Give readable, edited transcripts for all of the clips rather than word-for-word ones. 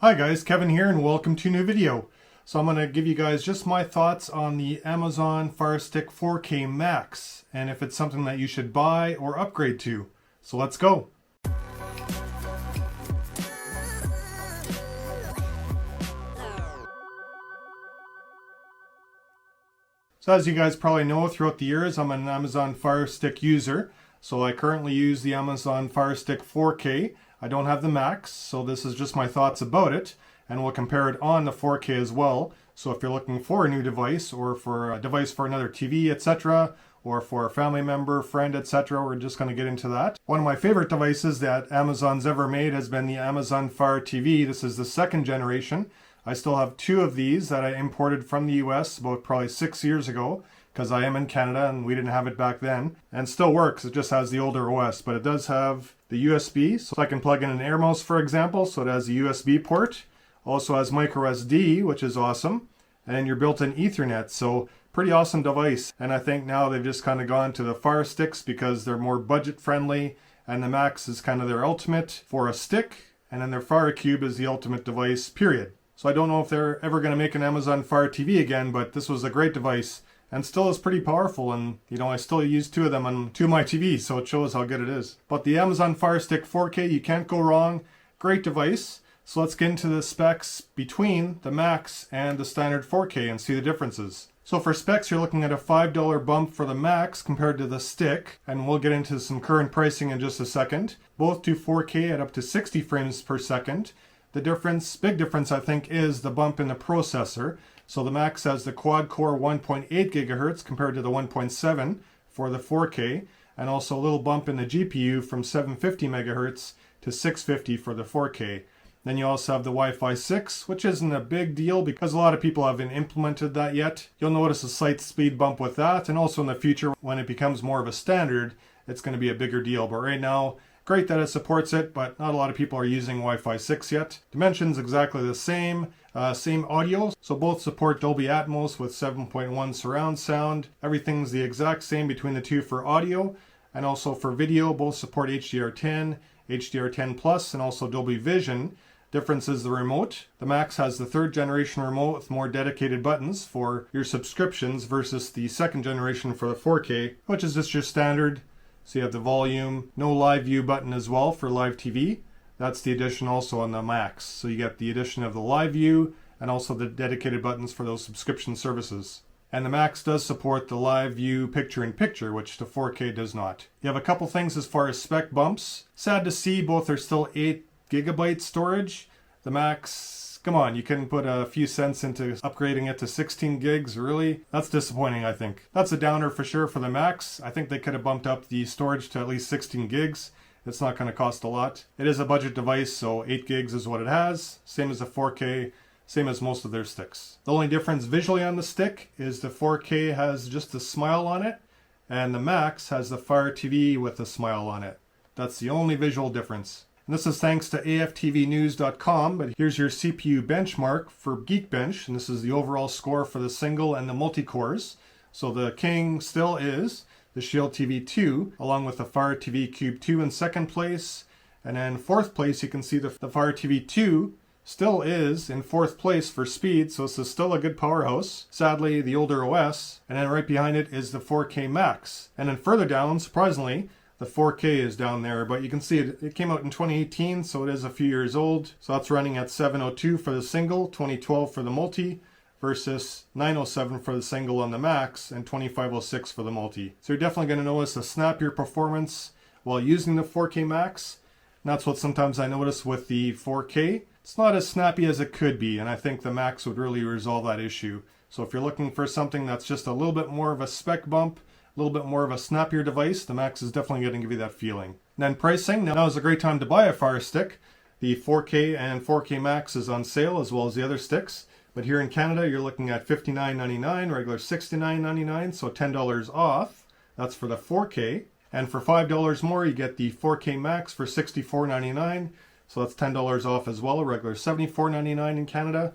Hi guys, Kevin here and welcome to a new video. So I'm going to give you guys just my thoughts on the Amazon Fire Stick 4K Max and if it's something that you should buy or upgrade to. So let's go. So as you guys probably know, throughout the years I'm an Amazon Fire Stick user. So I currently use the Amazon Fire Stick 4K. I don't have the Max, so this is just my thoughts about it, and we'll compare it on the 4K as well. So if you're looking for a new device, or for a device for another TV, etc., or for a family member, friend, etc., we're just going to get into that. One of my favorite devices that Amazon's ever made has been the Amazon Fire TV. This is the second generation. I still have two of these that I imported from the US about probably 6 years ago, because I am in Canada and we didn't have it back then, and still works. It just has the older OS, but it does have the USB, so I can plug in an air mouse, for example, so it has a USB port. Also has micro SD, which is awesome, and your built-in Ethernet, so pretty awesome device. And I think now they've just kind of gone to the Fire Sticks because they're more budget friendly, and the Max is kind of their ultimate for a stick, and then their Fire Cube is the ultimate device, period. So I don't know if they're ever going to make an Amazon Fire TV again, but this was a great device. And still is pretty powerful, and I still use two of them on two of my TVs, so it shows how good it is. But the Amazon Fire Stick 4K, you can't go wrong. Great device. So let's get into the specs between the Max and the standard 4K and see the differences. So for specs, you're looking at a $5 bump for the Max compared to the stick, and we'll get into some current pricing in just a second. Both do 4K at up to 60 frames per second. The difference, big difference I think, is the bump in the processor. So the Max has the quad-core 1.8 gigahertz compared to the 1.7 for the 4K, and also a little bump in the GPU from 750 megahertz to 650 for the 4K. Then you also have the Wi-Fi 6, which isn't a big deal because a lot of people haven't implemented that yet. You'll notice a slight speed bump with that, and also in the future when it becomes more of a standard, it's going to be a bigger deal. But right now, great that it supports it, but not a lot of people are using Wi-Fi 6 yet. Dimensions exactly the same. Same audio, so both support Dolby Atmos with 7.1 surround sound. Everything's the exact same between the two for audio, and also for video, both support HDR10, HDR10 Plus, and also Dolby Vision. Difference is the remote. The Max has the third generation remote with more dedicated buttons for your subscriptions versus the second generation for the 4K, which is just your standard. So you have the volume, no live view button as well for live TV. That's the addition also on the Max. So you get the addition of the live view and also the dedicated buttons for those subscription services. And the Max does support the live view picture-in-picture, which the 4K does not. You have a couple things as far as spec bumps. Sad to see both are still 8 gigabyte storage. The Max, come on, you can put a few cents into upgrading it to 16 gigs, really? That's disappointing, I think. That's a downer for sure for the Max. I think they could have bumped up the storage to at least 16 gigs. It's not going to cost a lot. It is a budget device, so 8 gigs is what it has. Same as the 4K, same as most of their sticks. The only difference visually on the stick is the 4K has just a smile on it, and the Max has the Fire TV with a smile on it. That's the only visual difference. And this is thanks to AFTVnews.com, but here's your CPU benchmark for Geekbench, and this is the overall score for the single and the multi-cores. So the king still is the Shield TV 2, along with the Fire TV Cube 2 in second place. And then fourth place, you can see the Fire TV 2 still is in fourth place for speed, so this is still a good powerhouse. Sadly, the older OS. And then right behind it is the 4K Max. And then further down, surprisingly, the 4K is down there, but you can see it came out in 2018, so it is a few years old. So that's running at 702 for the single, 2012 for the multi, versus 907 for the single on the Max and 2506 for the multi. So you're definitely going to notice a snappier performance while using the 4K Max. And that's what sometimes I notice with the 4K. It's not as snappy as it could be, and I think the Max would really resolve that issue. So if you're looking for something that's just a little bit more of a spec bump, a little bit more of a snappier device, the Max is definitely going to give you that feeling. And then pricing, now is a great time to buy a Fire Stick. The 4K and 4K Max is on sale as well as the other sticks. But here in Canada, you're looking at $59.99, regular $69.99, so $10 off. That's for the 4K. And for $5 more, you get the 4K Max for $64.99. So that's $10 off as well, a regular $74.99 in Canada.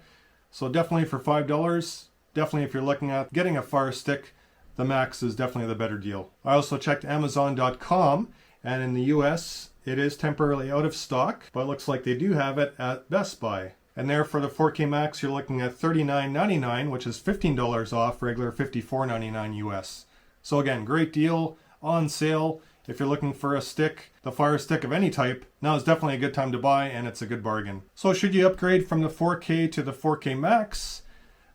So definitely for $5, definitely if you're looking at getting a Fire Stick, the Max is definitely the better deal. I also checked Amazon.com, and in the US, it is temporarily out of stock, but it looks like they do have it at Best Buy. And there for the 4K Max, you're looking at $39.99, which is $15 off regular $54.99 US. So again, great deal, on sale. If you're looking for a stick, the Fire Stick of any type, now is definitely a good time to buy, and it's a good bargain. So should you upgrade from the 4K to the 4K Max?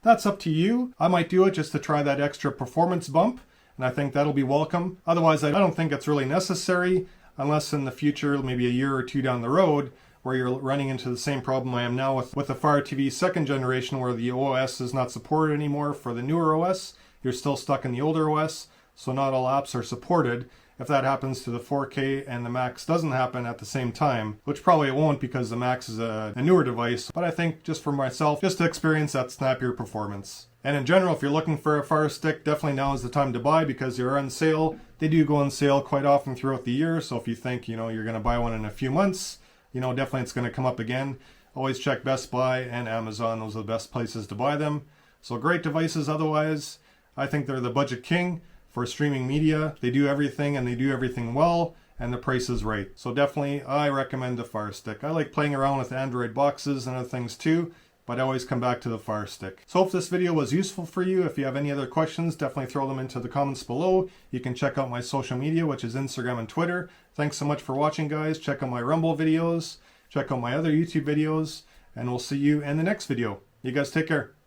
That's up to you. I might do it just to try that extra performance bump, and I think that'll be welcome. Otherwise, I don't think it's really necessary, unless in the future, maybe a year or two down the road, where you're running into the same problem I am now with the Fire TV 2nd generation, where the OS is not supported anymore for the newer OS. You're still stuck in the older OS, so not all apps are supported. If that happens to the 4K and the Max doesn't happen at the same time, which probably it won't because the Max is a newer device, but I think just for myself, just to experience that snappier performance. And in general, if you're looking for a Fire Stick, definitely now is the time to buy because they're on sale. They do go on sale quite often throughout the year, so if you think, you're going to buy one in a few months, definitely it's going to come up again. Always check Best Buy and Amazon. Those are the best places to buy them. So great devices otherwise. I think they're the budget king for streaming media. They do everything and they do everything well, and the price is right. So definitely I recommend the Fire Stick. I like playing around with Android boxes and other things too, but I always come back to the Fire Stick. So if this video was useful for you, if you have any other questions, definitely throw them into the comments below. You can check out my social media, which is Instagram and Twitter. Thanks so much for watching, guys. Check out my Rumble videos, check out my other YouTube videos, and we'll see you in the next video. You guys take care.